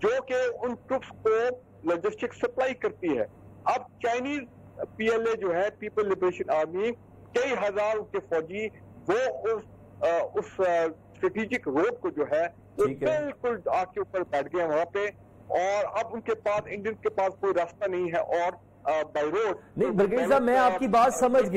جو کہ ان ٹروپس کو لاجسٹک سپلائی کرتی ہے. اب چائنیز PLA جو ہے پیپل لبریشن آرمی, کئی ہزار ان کے فوجی وہ اس اسٹریٹجک روڈ کو جو ہے وہ بالکل آگ کے اوپر بیٹھ گئے وہاں پہ, اور اب ان کے پاس انڈین کے پاس کوئی راستہ نہیں ہے اور بائی روڈ نہیں. برگیڈیئر صاحب میں آپ کی بات سمجھ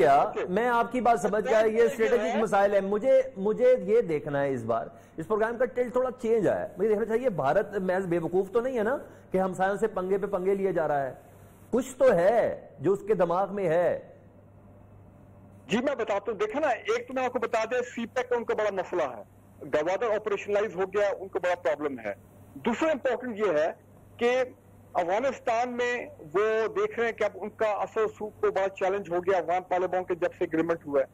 گیا, یہ اسٹریٹجک مسائل ہے. مجھے یہ دیکھنا ہے اس بار اس پروگرام کا ٹلٹ تھوڑا چینج آیا ہے. مجھے دیکھنا چاہیے بھارت محض بے وقوف تو نہیں ہے نا کہ ہمسایوں سے پنگے پہ پنگے لیے جا رہا ہے, کچھ تو ہے جو اس کے دماغ میں ہے. جی میں بتاتا ہوں, دیکھیں نا, ایک تو میں آپ کو بتا دیں سی پیک کا ان کا بڑا مسئلہ ہے, گوادر آپریشنلائز ہو گیا, ان کو بڑا پرابلم ہے. دوسرا امپورٹنٹ یہ ہے کہ افغانستان میں وہ دیکھ رہے ہیں کہ اب ان کا اثر سوق کو بڑا چیلنج ہو گیا افغان طالبان کے جب سے اگریمنٹ ہوا ہے.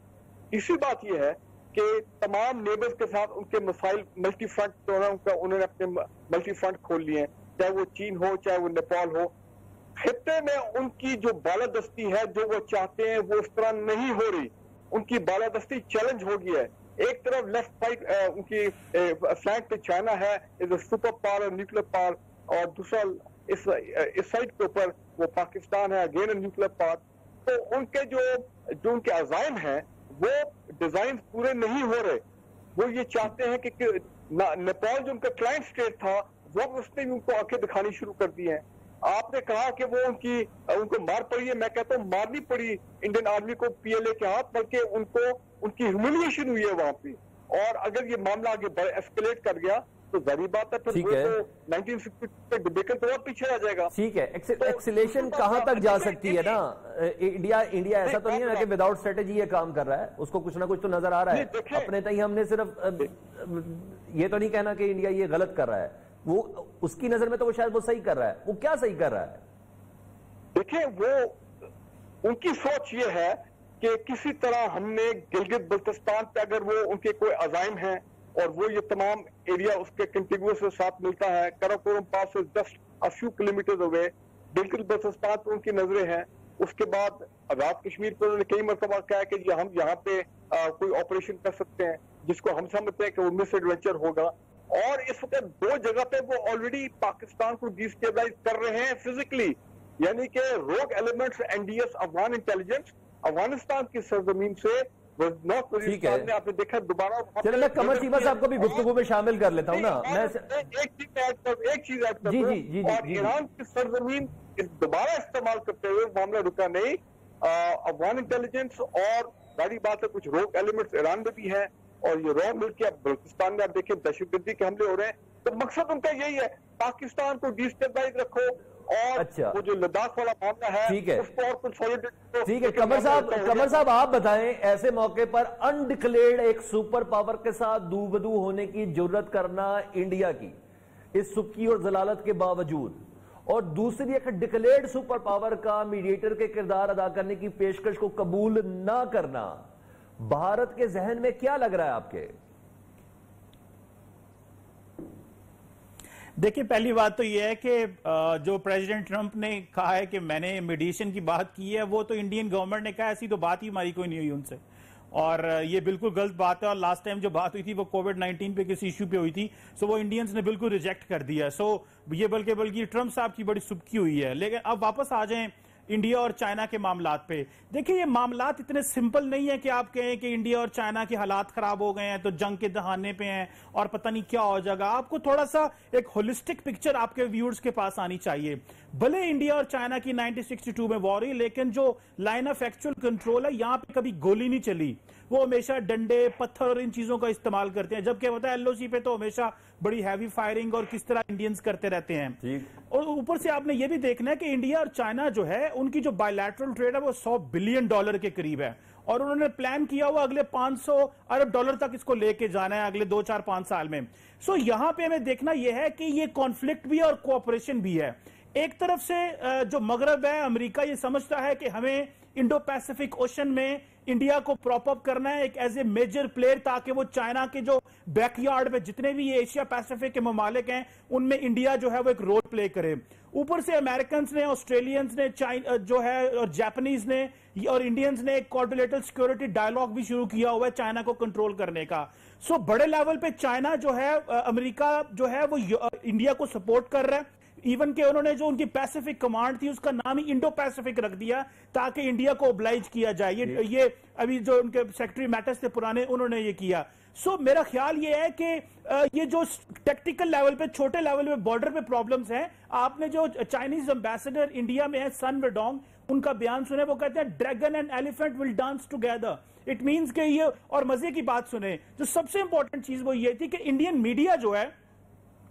تیسری بات یہ ہے کہ تمام نیبرز کے ساتھ ان کے مسائل ملٹی فرنٹ جو ہے انہوں نے اپنے ملٹی فرنٹ کھول لیے ہیں, چاہے وہ چین ہو چاہے وہ نیپال ہو. خطے میں ان کی جو بالادستی ہے جو وہ چاہتے ہیں وہ اس طرح نہیں ہو رہی, ان کی بالادستی چیلنج ہو گیا ہے. ایک طرف لیفٹ سائڈ ان کی فلینک پہ چائنا ہے is a super power nuclear power, اور دوسرا اس سائڈ کے اوپر وہ پاکستان ہے اگین نیوکلیر پاور. تو ان کے جو ان کے عزائم ہیں وہ ڈیزائن پورے نہیں ہو رہے. وہ یہ چاہتے ہیں کہ نیپال جو ان کا کلائنٹ اسٹیٹ تھا وہ اس نے بھی ان کو آنکھیں دکھانی شروع کر دی ہیں. آپ نے کہا کہ وہ ان کو مار پڑی ہے, میں کہتا ہوں مار نہیں پڑی انڈین آرمی کو PLA کے ہاتھ, بلکہ ان کی ہیوملیشن ہوئی ہے وہاں پہ. اور اگر یہ معاملہ آگے ایسکیلیٹ کر گیا تو ظاہری بات ہے پھر وہ تو 1960 ڈبیکل تو اور پیچھے آ جائے گا. ٹھیک ہے, ایکسیلیشن کہاں تک جا سکتی ہے نا. انڈیا ایسا تو نہیں ہے کہ وداؤٹ اسٹریٹجی یہ کام کر رہا ہے, اس کو کچھ نہ کچھ تو نظر آ رہا ہے. اپنے تئیں ہم نے صرف یہ تو نہیں کہنا کہ انڈیا یہ غلط کر رہا ہے, وہ اس کی نظر میں تو وہ شاید وہ صحیح کر رہا ہے. وہ کیا صحیح کر رہا ہے؟ دیکھیں وہ ان کی سوچ یہ ہے کہ کسی طرح ہم نے گلگت بلتستان پہ اگر وہ ان کے کوئی عزائم ہیں اور وہ یہ تمام ایریا اس کے کنٹیگوس کے ساتھ ملتا ہے, کراکورم پاس سے جسٹ ا فیو کلومیٹرز اوے, گلگت بلتستان پہ ان کی نظریں ہیں. اس کے بعد آزاد کشمیر پہ انہوں نے کئی مرتبہ کہا کہ جی ہم یہاں پہ کوئی آپریشن کر سکتے ہیں جس کو ہم سمجھتے ہیں کہ وہ مس ایڈونچر ہوگا. اور اس وقت دو جگہ پہ وہ آلریڈی پاکستان کو ڈیسٹیبلائز کر رہے ہیں فزیکلی, یعنی کہ روگ elements NDS Afghan intelligence Afghanistan کی سرزمین سے نارتھ وزیرستان میں آپ نے دیکھا دوبارہ. چلیں میں قمر چیمہ صاحب کو بھی گفتگو میں شامل کر لیتا ہوں نا. ایک چیز ایڈ کر دوں, اور ایران کی سرزمین دوبارہ استعمال کرتے ہوئے معاملہ رکا نہیں. افغان انٹیلیجنس اور ظاہری بات ہے کچھ روگ ایلیمنٹس ایران میں بھی ہیں, اور یہ رو ملک کے بلوچستان میں آپ دیکھیں دہشت گردی کے حملے ہو رہے ہیں. تو مقصد ان کا یہی ہے پاکستان کو ڈیسٹیبلائز رکھو, اور وہ جو لداخ والا معاملہ ہے اس کو اور کنسولیڈیٹ. ٹھیک ہے قمر صاحب آپ بتائیں, ایسے موقع پر انڈکلیئرڈ ایک سپر پاور کے ساتھ دو بدو ہونے کی جرت کرنا انڈیا کی اس سکی اور ضلالت کے باوجود, اور دوسری ایک ڈکلیئرڈ سپر پاور کا میڈیٹر کے کردار ادا کرنے کی پیشکش کو قبول نہ کرنا, بھارت کے ذہن میں کیا لگ رہا ہے آپ کے؟ دیکھیں پہلی بات تو یہ ہے کہ جو پریزیڈنٹ ٹرمپ نے کہا ہے کہ میں نے میڈیشن کی بات کی ہے, وہ تو انڈین گورنمنٹ نے کہا, ایسی تو بات ہی ہماری کوئی نہیں ہوئی ان سے, اور یہ بالکل غلط بات ہے. اور لاسٹ ٹائم جو بات ہوئی تھی وہ کووڈ-19 پہ کسی ایشو پہ ہوئی تھی, سو وہ انڈینز نے بالکل ریجیکٹ کر دیا. سو یہ بلکہ ٹرمپ صاحب کی بڑی سبکی ہوئی ہے. لیکن اب واپس آ جائیں انڈیا اور چائنا کے معاملات پہ. دیکھیں یہ معاملات اتنے سمپل نہیں ہے کہ آپ کہیں کہ انڈیا اور چائنا کے حالات خراب ہو گئے ہیں تو جنگ کے دہانے پہ ہیں اور پتہ نہیں کیا ہو جائے گا. آپ کو تھوڑا سا ایک ہولسٹک پکچر آپ کے ویورز کے پاس آنی چاہیے. بھلے انڈیا اور چائنا کی 1962 میں وار ہوئی, لیکن جو لائن آف ایکچوئل کنٹرول ہے یہاں پہ کبھی گولی نہیں چلی. وہ ہمیشہ ڈنڈے پتھر اور ان چیزوں کا استعمال کرتے ہیں, جبکہ ہوتا ہے LOC پہ تو ہمیشہ بڑی ہیوی فائرنگ اور کس طرح انڈینز کرتے رہتے ہیں. اور اوپر سے آپ نے یہ بھی دیکھنا ہے کہ انڈیا اور چائنا جو ہے ان کی جو بائیلیٹرل ٹریڈ ہے وہ $100 بلین کے قریب ہے, اور انہوں نے پلان کیا ہوا اگلے $500 ارب تک اس کو لے کے جانا ہے اگلے 2-4-5 سال میں. سو یہاں پہ ہمیں دیکھنا یہ ہے کہ یہ کانفلکٹ بھی ہے اور کوآپریشن بھی ہے. ایک طرف سے جو مغرب ہے امریکہ یہ سمجھتا ہے کہ ہمیں انڈو پیسیفک اوشن میں انڈیا کو پراپ اپ کرنا ہے ایک ایز اے میجر پلیئر, تاکہ وہ چائنا کے جو بیک یارڈ میں جتنے بھی ایشیا پیسیفک کے ممالک ہیں ان میں انڈیا جو ہے وہ ایک رول پلے کرے. اوپر سے امریکنز نے, آسٹریلینز نے جو ہے اور جاپنیز نے اور انڈینز نے ایک کوارڈینیٹر سیکورٹی ڈائلاگ بھی شروع کیا ہوا ہے چائنا کو کنٹرول کرنے کا. سو بڑے لیول پہ چائنا جو ہے, امریکہ جو ہے وہ انڈیا کو سپورٹ کر رہا ہے. ایون کہ انہوں نے جو ان کی پیسیفک کمانڈ تھی اس کا نام ہی انڈو پیسیفک رکھ دیا تاکہ انڈیا کو اوبلائج کیا جائے. یہ ابھی جو ان کے سیکرٹری میٹرز تھے پرانے, انہوں نے یہ کیا. سو میرا خیال یہ ہے کہ یہ جو ٹیکٹیکل لیول پہ, چھوٹے لیول پہ بارڈر پہ پرابلمز ہیں, آپ نے جو چائنیز امبیسڈر انڈیا میں ہے سن ویڈونگ, ان کا بیان سنے, وہ کہتے ہیں dragon and elephant will dance together. It means کہ یہ, اور مزے کی بات سنیں, جو سب سے امپورٹنٹ چیز وہ یہ تھی کہ انڈین میڈیا جو ہے,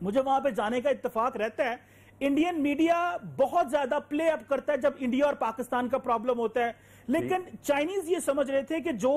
مجھے وہاں پہ جانے کا اتفاق رہتا ہے, انڈین میڈیا بہت زیادہ پلے اپ کرتا ہے جب انڈیا اور پاکستان کا پرابلم ہوتا ہے. لیکن چائنیز یہ سمجھ رہے تھے کہ جو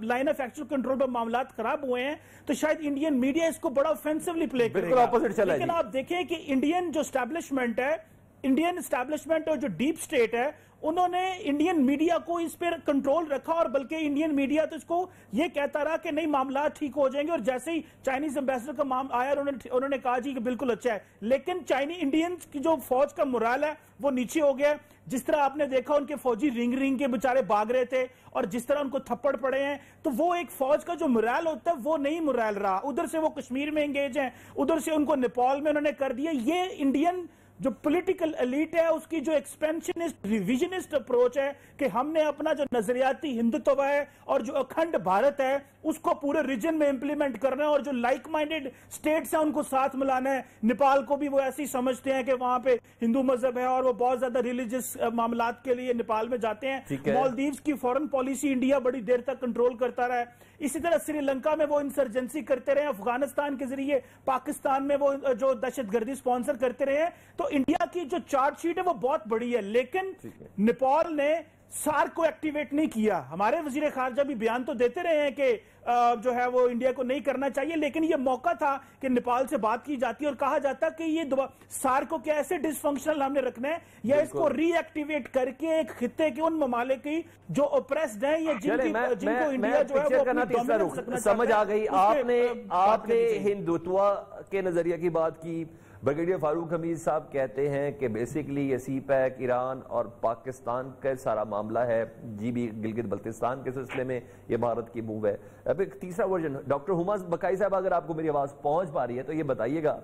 لائن آف ایکچوئل کنٹرول پر معاملات خراب ہوئے ہیں تو شاید انڈین میڈیا اس کو بڑا آفینسولی پلے کرے گا. لیکن آپ دیکھیں کہ انڈین جو اسٹیبلشمنٹ ہے, انڈین اسٹیبلشمنٹ اور جو ڈیپ سٹیٹ ہے, انہوں نے انڈین میڈیا کو اس پر کنٹرول رکھا, اور بلکہ انڈین میڈیا تو اس کو یہ کہتا رہا کہ نہیں معاملات ٹھیک ہو جائیں گے, اور جیسے ہی چائنیز امبیسڈر کا معاملہ آیا انہوں نے کہا جی کہ بالکل اچھا ہے. لیکن انڈینز کی جو فوج کا morale ہے وہ نیچے ہو گیا. جس طرح آپ نے دیکھا ان کے فوجی رنگ کے بچارے بھاگ رہے تھے, اور جس طرح ان کو تھپڑ پڑے ہیں, تو وہ ایک فوج کا جو morale ہوتا ہے وہ نہیں morale رہا. ادھر سے وہ کشمیر میں انگیج ہیں, ادھر سے ان کو نیپال میں انہوں نے کر دیا. یہ انڈین جو پولیٹیکل ایلیٹ ہے اس کی جو ایکسپینشنسٹ ریویژنسٹ اپروچ ہے کہ ہم نے اپنا جو نظریاتی ہندوتو ہے اور جو اکھنڈ بھارت ہے اس کو پورے ریجن میں امپلیمنٹ کرنا ہے, اور جو لائک مائنڈڈ سٹیٹس ہیں ان کو ساتھ ملانا ہے. نیپال کو بھی وہ ایسے ہی سمجھتے ہیں کہ وہاں پہ ہندو مذہب ہے, اور وہ بہت زیادہ ریلیجس معاملات کے لیے نیپال میں جاتے ہیں. مالدیوز کی فورن پالیسی انڈیا بڑی دیر تک کنٹرول کرتا رہا ہے. اسی طرح سری لنکا میں وہ انسرجنسی کرتے رہے, افغانستان کے ذریعے پاکستان میں وہ جو دہشت گردی سپانسر کرتے رہے. تو انڈیا کی جو چارٹ شیٹ ہے وہ بہت بڑی ہے, لیکن نیپال نے سارک کو ایکٹیویٹ نہیں کیا. ہمارے وزیر خارجہ بھی بیان تو دیتے رہے ہیں کہ جو ہے وہ انڈیا کو نہیں کرنا چاہیے, لیکن یہ موقع تھا کہ نیپال سے بات کی جاتی اور کہا جاتا کہ یہ سارک کو کیا ایسے ڈس فنکشنل ہم نے رکھنا ہے, یا اس کو ری ایکٹیویٹ کر کے ایک خطے کے ان ممالک کی جو اوپریسڈ ہیں یا جن کو انڈیا جو ہے وہ اپنی ڈومیننس رکھنا چاہتا ہے. سمجھ آ گئی. آپ نے ہندوتوا کے نظریہ کی بات کی. بریگیڈیئر فاروق حمید صاحب کہتے ہیں کہ بیسیکلی یہ سی پیک ایران اور پاکستان کا سارا معاملہ ہے, جی بھی گلگت بلتستان کے سلسلے میں یہ بھارت کی موو ہے. اب ایک تیسرا ورژن, ڈاکٹر ہما بکائی صاحب اگر آپ کو میری آواز پہنچ پا رہی ہے تو یہ بتائیے گا,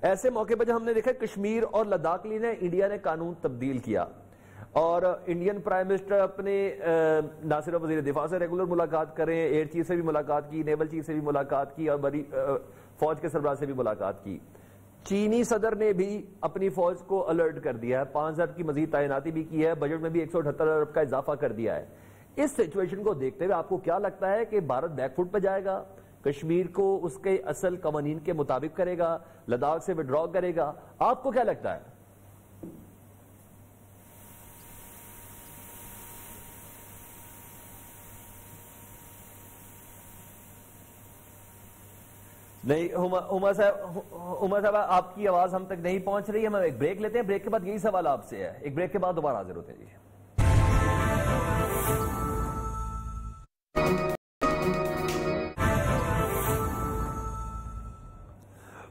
ایسے موقع پہ جب ہم نے دیکھا کشمیر اور لداخ کے لیے انڈیا نے قانون تبدیل کیا, اور انڈین پرائم منسٹر اپنے نہ صرف وزیر دفاع سے ریگولر ملاقات کر رہے ہیں, ایئر چیف سے بھی ملاقات کی, نیول چیف سے بھی ملاقات کی, اور بڑی فوج کے سربراہ سے بھی ملاقات کی. چینی صدر نے بھی اپنی فوج کو الرٹ کر دیا ہے, 5 ارب کی مزید تعیناتی بھی کی ہے, بجٹ میں بھی 178 ارب کا اضافہ کر دیا ہے. اس سچویشن کو دیکھتے ہوئے آپ کو کیا لگتا ہے کہ بھارت بیک فٹ پہ جائے گا, کشمیر کو اس کے اصل قوانین کے مطابق کرے گا, لداخ سے وڈرا کرے گا؟ آپ کو کیا لگتا ہے؟ نہیں عمر صاحب آپ کی آواز ہم تک نہیں پہنچ رہی ہے. ہم ایک بریک لیتے ہیں, بریک کے بعد یہی سوال آپ سے ہے, ایک بریک کے بعد دوبارہ حاضر ہوتے ہیں. جی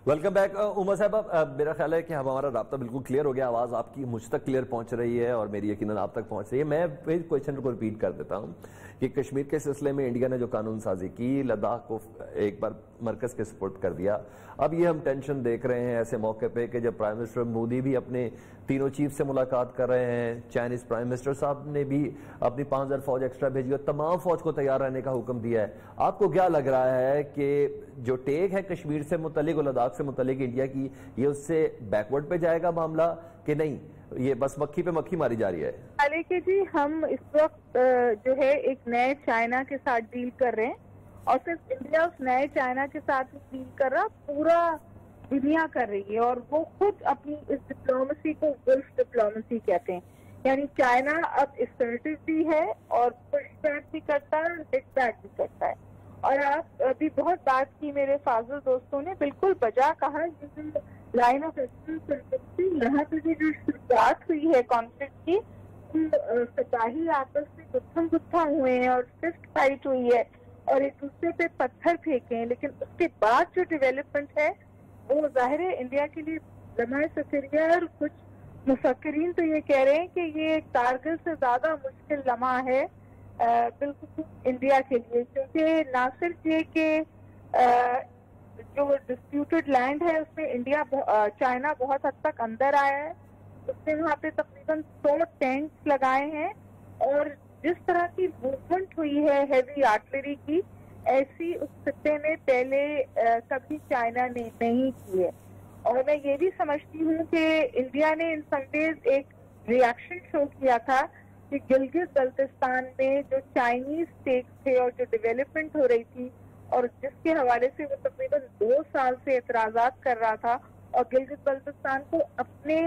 ویلکم بیک. عمر صاحب میرا خیال ہے کہ ہمارا رابطہ بالکل کلیئر ہو گیا, آواز آپ کی مجھ تک کلیئر پہنچ رہی ہے اور میری یقیناً آپ تک پہنچ رہی ہے. میں کویشچن کو ریپیٹ کر دیتا ہوں کہ کشمیر کے سلسلے میں انڈیا نے جو قانون سازی کی, لداخ کو ایک بار مرکز کے سپورٹ کر دیا. اب یہ ہم ٹینشن دیکھ رہے ہیں ایسے موقع پہ کہ جب پرائم منسٹر مودی بھی اپنے تینوں چیف سے ملاقات کر رہے ہیں, چائنیز پرائم منسٹر صاحب نے بھی اپنی 5000 فوج ایکسٹرا بھیجی اور تمام فوج کو تیار رہنے کا حکم دیا ہے. آپ کو کیا لگ رہا ہے کہ جو ٹیک ہے کشمیر سے متعلق اور لداخ سے متعلق انڈیا کی, یہ اس سے بیکورڈ پہ جائے گا معاملہ کہ نہیں, یہ بس مکھی پہ مکھی ماری جا رہی ہے؟ حالانکہ جی ہم اس وقت جو ہے ایک نئے چائنا کے ساتھ ڈیل کر رہے ہیں, اور صرف انڈیا اس نئے چائنا کے ساتھ ڈیل کر رہا, پورا دنیا کر رہی ہے, اور وہ خود اپنی اس ڈپلومیسی کو گلف ڈپلومیسی کہتے ہیں. یعنی چائنا اب اسرٹیو بھی ہے اور پش بیک بھی کرتا ہے اور ہٹ بیک بھی کرتا ہے. اور آپ ابھی بہت بات کی میرے فاضل دوستوں نے, بالکل بجا کہا, لائن آف ایکچوئل یہاں پہ بھی جو شروعات ہوئی ہے کانفلکٹ کی, سپاہی آپس میں گتھم گتھا ہوئے ہیں اور فسٹ فائٹ ہوئی ہے اور ایک دوسرے پہ پتھر پھینکے ہیں, لیکن اس کے بعد جو ڈیولپمنٹ ہے وہ ظاہر ہے انڈیا کے لیے لمحہ سفریہ اور کچھ مفکرین تو یہ کہہ رہے ہیں کہ یہ کارگل سے زیادہ مشکل لمحہ ہے بالکل انڈیا کے لیے، کیونکہ نہ صرف یہ کہ جو ڈسپیوٹڈ لینڈ ہے اس میں انڈیا چائنا بہت حد تک اندر آیا ہے، اس نے وہاں پہ تقریباً 100 ٹینکس لگائے ہیں، اور جس طرح کی موومنٹ ہوئی ہے ہیوی آرٹلری کی، ایسی اس خطے میں پہلے کبھی چائنا نے نہیں کی ہے۔ اور میں یہ بھی سمجھتی ہوں کہ انڈیا نے ان سم ویز ایک ریئیکشن شو کیا تھا کہ گلگت بلتستان میں جو چائنیز اسٹیٹس تھے اور جو ڈیولپمنٹ ہو رہی تھی، اور جس کے حوالے سے وہ تقریباً 2 سال سے اعتراضات کر رہا تھا، اور گلگت بلتستان کو اپنے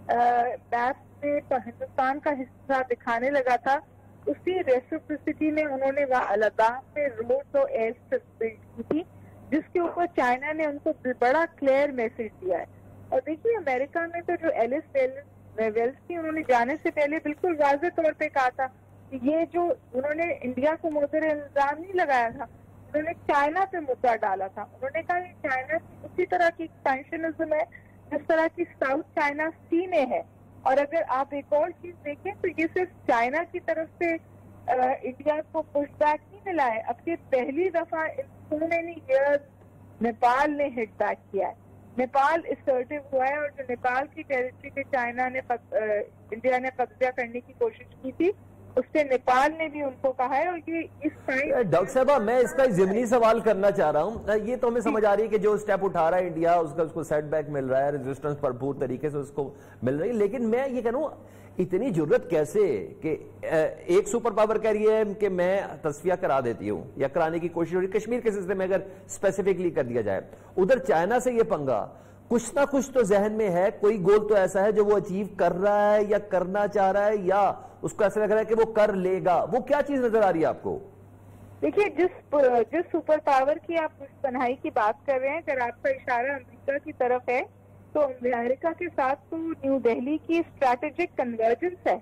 میپ میں ہندوستان کا حصہ دکھانے لگا تھا، اسی ریسیپریسٹی میں انہوں نے وہاں لداخ میں روڈ اور ایئر اسٹرپس بلڈ کی تھی، جس کے اوپر چائنا نے ان کو بڑا کلیئر میسج دیا ہے۔ اور دیکھیے امریکہ میں تو جو ایلس ویلس تھی، انہوں نے جانے سے پہلے بالکل واضح طور پہ کہا تھا کہ یہ جو انہوں نے انڈیا کو موثر الزام نہیں لگایا تھا، انہوں نے چائنا پہ مدعا ڈالا تھا۔ انہوں نے کہا کہ چائنا کی اسی طرح کی ایکسپینشنزم ہے جس طرح کی ساؤتھ چائنا سی میں ہے، اور اگر آپ ایک اور چیز دیکھیں تو یہ صرف چائنا کی طرف سے انڈیا کو پش بیک نہیں ملا ہے، اب کی پہلی دفعہ so many years نیپال نے ہٹ بیک کیا ہے، نیپال اسرٹیو ہوا ہے، اور جو نیپال کی ٹیریٹری پہ چائنا نے انڈیا نے قبضہ کرنے کی کوشش کی تھی، اس سے نیپال نے بھی ان کو کہا ہے۔ اور یہ اس ڈاکٹر صاحبہ میں اس کا ضمنی سوال کرنا چاہ رہا ہوں، یہ تو ہمیں سمجھ آ رہی ہے کہ جو سٹیپ اٹھا رہا ہے انڈیا اس کا اس کو سیٹ بیک مل رہا ہے، ریزسٹنس بھرپور طریقے سے اس کو مل رہی ہے، لیکن میں یہ کہہ رہا ہوں اتنی ضرورت کیسے کہ ایک سپر پاور کہہ رہی ہے کہ میں تصفیہ کرا دیتی ہوں یا کرانے کی کوشش ہو رہی ہے کشمیر کے سلسلے میں اگر اسپیسیفکلی کر دیا جائے، ادھر چائنا سے یہ پنگا، کچھ نہ کچھ تو ذہن میں ہے، کوئی گول تو ایسا ہے جو وہ اچیو کر رہا ہے یا کرنا چاہ رہا ہے یا اس کو ایسا لگ رہا ہے کہ وہ کر لے گا، وہ کیا چیز نظر آ رہی ہے آپ کو؟ دیکھیے جس سپر پاور کی آپ تنہائی کی بات کر رہے ہیں، اگر آپ کا اشارہ امریکہ کی طرف ہے تو امریکہ کے ساتھ تو نیو دہلی کی اسٹریٹجک کنورجنس ہے،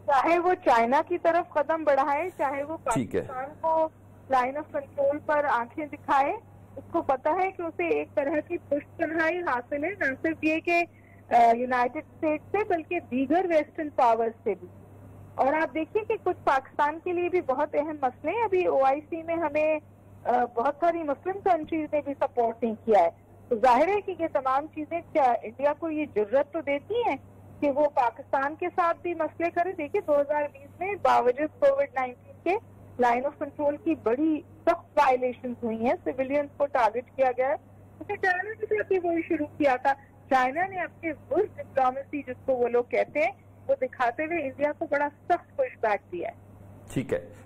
چاہے وہ چائنا کی طرف قدم بڑھائے، چاہے وہ پاکستان کو لائن آف کنٹرول پر آنکھیں دکھائے، اس کو پتا ہے کہ اسے ایک طرح کی پشت پناہی حاصل ہے، نہ صرف یہ کہ یونائٹڈ اسٹیٹس سے بلکہ دیگر ویسٹرن پاورز سے بھی۔ اور آپ دیکھیے کہ کچھ پاکستان کے لیے بھی بہت اہم مسئلے ہیں، ابھی OIC میں ہمیں بہت ساری مسلم کنٹریز نے بھی سپورٹ نہیں کیا ہے، تو ظاہر ہے کہ یہ تمام چیزیں انڈیا کو یہ جرت تو دیتی ہیں کہ وہ پاکستان کے ساتھ بھی مسئلے کرے۔ دیکھیے 2020 میں باوجود کووڈ-19 کے لائن آف کنٹرول کی بڑی سخت وائلیشنز ہوئی ہیں، سویلینز کو ٹارگٹ کیا گیا ہے، اسے چائنا کے ساتھ بھی وہی شروع کیا تھا۔ چائنا نے اپنے ورس ڈپلومیسی جس کو وہ لوگ کہتے ہیں وہ دکھاتے ہوئے انڈیا کو بڑا سخت پش بیک دیا ہے۔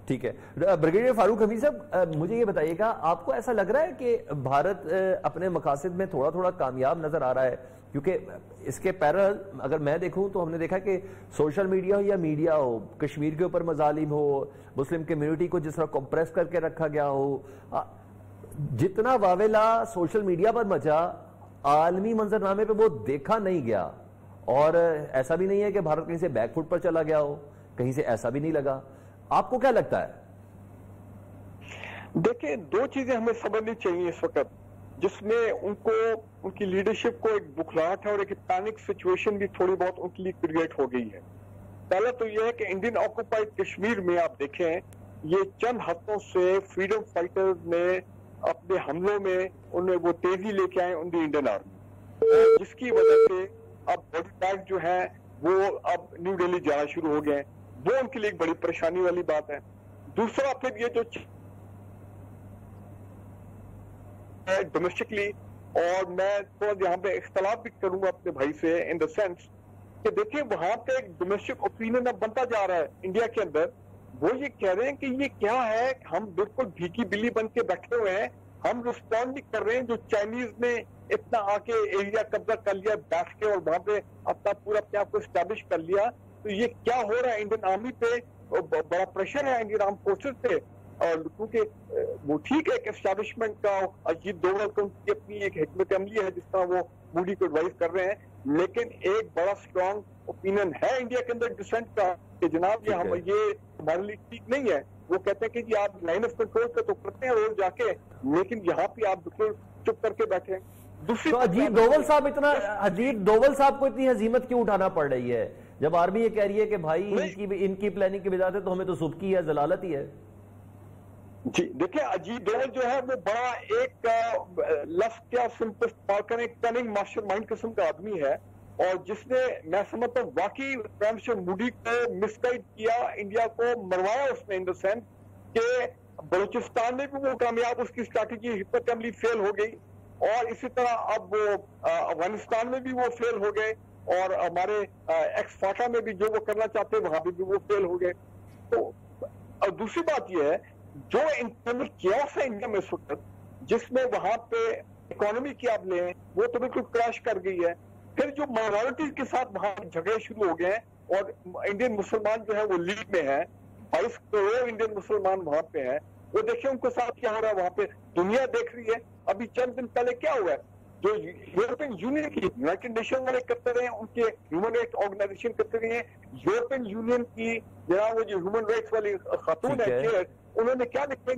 ٹھیک ہے بریگیڈیئر فاروق حمید صاحب، مجھے یہ بتائیے گا آپ کو ایسا لگ رہا ہے کہ بھارت اپنے مقاصد میں تھوڑا تھوڑا کامیاب نظر آ رہا ہے؟ کیونکہ اس کے پیرل اگر میں دیکھوں تو ہم نے دیکھا کہ سوشل میڈیا ہو یا میڈیا ہو، کشمیر کے اوپر مظالم ہو، مسلم کمیونٹی کو جس طرح کمپریس کر کے رکھا گیا ہو، جتنا واویلا سوشل میڈیا پر مچا عالمی منظرنامے پہ وہ دیکھا نہیں گیا، اور ایسا بھی نہیں ہے کہ بھارت کہیں سے بیک فٹ پر چلا گیا ہو، کہیں سے ایسا بھی نہیں لگا۔ آپ کو کیا لگتا ہے؟ دیکھیں 2 چیزیں ہمیں سمجھنی چاہیے اس وقت، جس میں ان کی لیڈرشپ کو ایک بکھلاہٹ ہے اور ایک پینک سچویشن بھی تھوڑی بہت ان کے لیے کریٹ ہو گئی ہے۔ پہلا تو یہ ہے کہ انڈین آکوپائڈ کشمیر میں آپ دیکھیں یہ چند ہفتوں سے فریڈم فائٹرز نے اپنے حملوں میں انہیں وہ تیزی لے کے آئے ان دی انڈین آرمی، جس کی وجہ سے اب باڈی بیگ جو ہے وہ اب نیو دہلی جانا شروع ہو گئے ہیں، وہ ان کے لیے ایک بڑی پریشانی والی بات ہے۔ دوسرا پھر یہ جو ڈومیسٹکلی، اور میں تھوڑا یہاں پہ اختلاف بھی کروں گا اپنے بھائی سے ان دا سینس کہ دیکھیں وہاں پہ ایک ڈومیسٹک اوپینین اب بنتا جا رہا ہے انڈیا کے اندر، وہ یہ کہہ رہے ہیں کہ یہ کیا ہے، ہم بالکل بھیکی بلی بن کے بیٹھے ہوئے ہیں، ہم رسپونڈ نہیں کر رہے ہیں، جو چائنیز نے اتنا آ کے ایریا قبضہ کر لیا بیٹھ کے اور وہاں پہ اپنا پورا اپنے آپ کو اسٹیبلش کر لیا، تو یہ کیا ہو رہا ہے انڈین آرمی پہ بڑا پریشر ہے انڈین آرم فورسز پہ، اور کیونکہ وہ ٹھیک ہے کہ اسٹیبلشمنٹ کا اجیت دوول کو ان کی اپنی ایک حکمت عملی ہے جس طرح وہ مودی کو ایڈوائز کر رہے ہیں، لیکن ایک بڑا اسٹرانگ اوپینین ہے انڈیا کے اندر ڈسینٹ کا کہ جناب یہ ہمارے لیے ٹھیک نہیں ہے۔ وہ کہتے ہیں کہ جی آپ لائن آف کنٹرول کا تو کرتے ہیں روز جا کے، لیکن یہاں پہ آپ بالکل چپ کر کے بیٹھے ہیں۔ تو اجیت ڈوول صاحب کو اتنی ہزیمت کیوں اٹھانا پڑ رہی ہے جب آرمی یہ کہہ رہی ہے کہ بھائی ان کی پلاننگ کی وجہ سے تو ہمیں تو سب کی ہے، ضلالت ہی ہے؟ جی دیکھیں، اجیت ڈوول جو ہے وہ بڑا ایک کننگ ماسٹر مائنڈ قسم کا آدمی ہے، اور جس نے میں سمجھتا ہوں واقعی پرائم منسٹر مودی کو مس گائیڈ کیا، انڈیا کو مروایا اس نے، ان دا سینس کہ بلوچستان میں بھی وہ کامیاب، اس کی اسٹریٹجی حکمت عملی فیل ہو گئی، اور اسی طرح اب وہ افغانستان میں بھی وہ فیل ہو گئے، اور ہمارے ایکس فاٹا میں بھی جو وہ کرنا چاہتے وہاں پہ بھی وہ فیل ہو گئے۔ تو دوسری بات یہ ہے جو انٹرنل کیوس ہے انڈیا میں اس وقت، جس میں وہاں پہ اکانومی کی آپ لیں وہ تو بالکل کریش کر گئی ہے، پھر جو مائنورٹیز کے ساتھ وہاں جھگڑے شروع ہو گئے ہیں، اور انڈین مسلمان جو ہے وہ لیڈ میں ہے، 22 کروڑ انڈین مسلمان وہاں پہ ہیں، وہ دیکھیں ان کے ساتھ کیا ہو رہا ہے وہاں پہ، دنیا دیکھ رہی ہے۔ ابھی چند دن پہلے کیا ہوا ہے، جو یورپین یونین کی یونائٹڈ نیشن والے کرتے رہے ہیں، ان کے ہیومن رائٹ آرگنائزیشن کرتے رہے ہیں، یورپین یونین کی جناب وہ جو ہیومن رائٹس والی خاتون ہے چیئر، انہوں نے کیا لکھا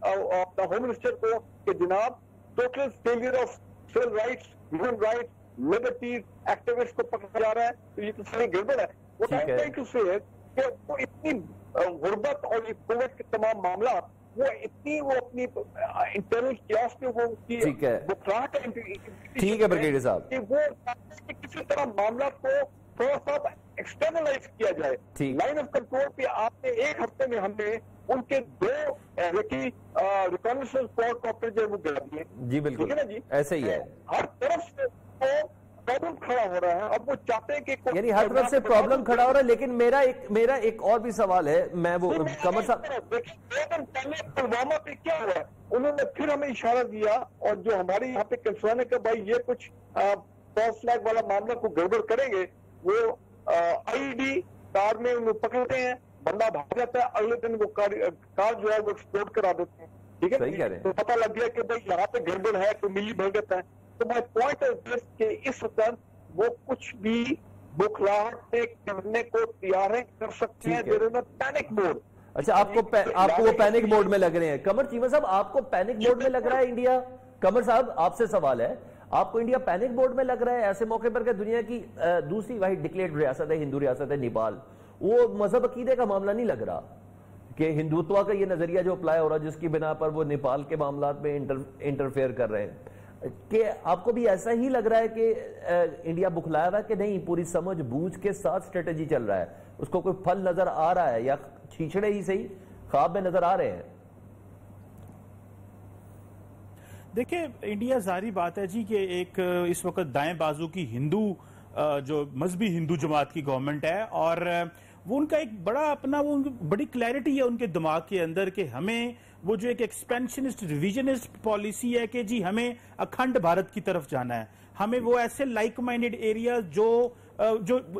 اپنا ہوم منسٹر کو کہ جناب total failure of civil rights, human rights, liberties activist کو پکڑا جا رہا ہے، تو یہ تو ساری گڑبڑ ہے۔ وہ کہ وہ اتنی غربت اور یہ کووڈ کے تمام معاملات، وہ اتنی وہ اپنی انٹرنل کیاس میں وہ بکھراہٹ ٹھیک ہے بریگیڈیئر صاحب کہ وہ کسی طرح معاملات کو تھوڑا سا ایکسٹرنلائز کیا جائے۔ لائن آف کنٹرول پہ آپ نے ایک ہفتے میں ہم نے ان کے 2 ریکانسنس کواڈ جو وہ گرا دیے۔ جی بالکل ایسے ہی ہے، ہر طرف سے پرابلم کھڑا ہو رہا ہے، اب وہ چاہتے ہیں کہ یعنی ہر طرف سے پرابلم کھڑا ہو رہا ہے۔ لیکن میرا ایک اور بھی سوال ہے، میں وہ قمر صاحب پہلے پلوامہ پہ کیا ہوا ہے، انہوں نے پھر ہمیں اشارہ دیا، اور جو ہمارے یہاں پہ کنسرن ہے کہ بھائی یہ کچھ فالس فلیگ والا معاملہ کو گڑبڑ کریں گے، وہ آئی ڈی کار میں انہوں پکڑتے ہیں، بندہ بھاگ جاتا ہے، اگلے دن وہ کار جو ہے وہ ایکسپلوڈ کرا دیتے ہیں، ٹھیک ہے، تو پتہ لگ گیا کہ بھائی یہاں پہ گڑبڑ ہے، تو ملی بھر دیتا ہے۔ تو مائی پوائنٹ از دس کہ اس وقت وہ کچھ بھی بکھراہٹ سے کرنے کو تیار ہیں، کر سکتے ہیں، پینک موڈ۔ اچھا آپ کو وہ پینک موڈ میں لگ رہے ہیں؟ قمر چیمہ صاحب آپ کو پینک موڈ میں لگ رہا ہے انڈیا؟ قمر صاحب آپ سے سوال ہے، آپ کو انڈیا پینک موڈ میں لگ رہا ہے ایسے موقع پر کہ دنیا کی دوسری واحد ڈکلیئرڈ ریاست ہے، ہندو ریاست ہے نیپال، وہ مذہب عقیدے کا معاملہ نہیں لگ رہا کہ ہندوتوا کا یہ نظریہ جو اپلائی ہو رہا ہے جس کی بنا پر وہ نیپال کے معاملات میں انٹرفیئر کر رہے ہیں، کہ آپ کو بھی ایسا ہی لگ رہا ہے کہ انڈیا بکھلایا ہوا ہے کہ نہیں پوری سمجھ بوجھ کے ساتھ اسٹریٹجی چل رہا ہے، اس کو کوئی پھل نظر آ رہا ہے یا چھیچڑے ہی صحیح خواب میں نظر آ رہے ہیں؟ دیکھیں انڈیا ظاہری بات ہے جی کہ ایک اس وقت دائیں بازو کی ہندو جو مذہبی ہندو جماعت کی گورنمنٹ ہے، اور وہ ان کا ایک بڑا اپنا وہ بڑی کلیئرٹی ہے ان کے دماغ کے اندر کہ ہمیں وہ جو ایک ایکسپینشنسٹ ریویژنسٹ پالیسی ہے کہ جی ہمیں اکھنڈ بھارت کی طرف جانا ہے، ہمیں وہ ایسے لائک مائنڈڈ ایریاز جو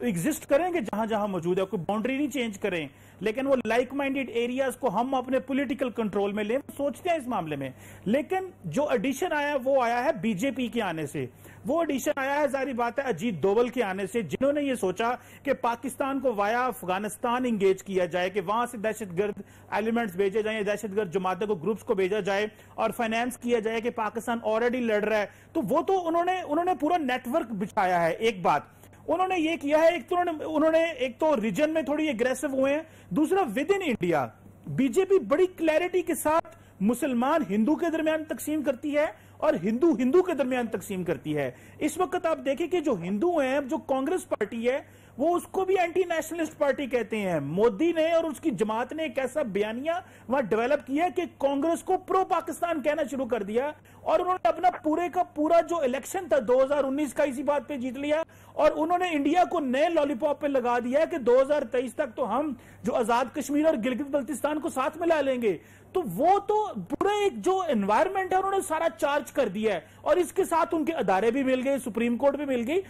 ایگزسٹ کریں گے جہاں جہاں موجود ہے، کوئی باؤنڈری نہیں چینج کریں، لیکن وہ لائک مائنڈڈ ایریاز کو ہم اپنے پولیٹیکل کنٹرول میں لیں، سوچتے ہیں اس معاملے میں۔ لیکن جو ایڈیشن آیا وہ آیا ہے بی جے پی کے آنے سے، وہ ایڈیشن آیا ہے ظاہری بات ہے اجیت ڈوول کے آنے سے، جنہوں نے یہ سوچا کہ پاکستان کو وایا افغانستان انگیج کیا جائے، کہ وہاں سے دہشت گرد ایلیمنٹس بھیجے جائیں، دہشت گرد جماعتوں کو گروپس کو بھیجا جائے اور فائنانس کیا جائے کہ پاکستان آلریڈی لڑ رہا ہے۔ تو وہ تو انہوں نے پورا نیٹ ورک بچھایا ہے۔ ایک بات انہوں نے یہ کیا ہے، ایک تو ریجن میں تھوڑی اگریسو ہوئے ہیں، دوسرا within India B J P بڑی کلیئرٹی کے ساتھ مسلمان ہندو کے درمیان تقسیم کرتی ہے اور ہندو کے درمیان تقسیم کرتی ہے۔ اس وقت آپ دیکھیں کہ جو ہندو ہیں، جو کانگریس پارٹی ہے، وہ اس کو بھی اینٹی نیشنلسٹ پارٹی کہتے ہیں۔ مودی نے اور اس کی جماعت نے ایک ایسا بیانیہ وہاں ڈیولپ کیا کہ کانگریس کو پرو پاکستان کہنا شروع کر دیا، اور انہوں نے اپنا پورے کا پورا جو الیکشن تھا 2019 کا اسی بات پہ جیت لیا، اور انہوں نے انڈیا کو نئے لالی پاپ پہ لگا دیا کہ 2023 تک تو ہم جو آزاد کشمیر اور گلگت بلتستان کو ساتھ ملا لیں گے۔ تو وہ تو پورا ایک جو انوائرمنٹ ہے انہوں نے سارا چارج کر دیا ہے، اور اس کے ساتھ ان کے ادارے بھی مل گئے، سپریم کورٹ بھی مل گئی۔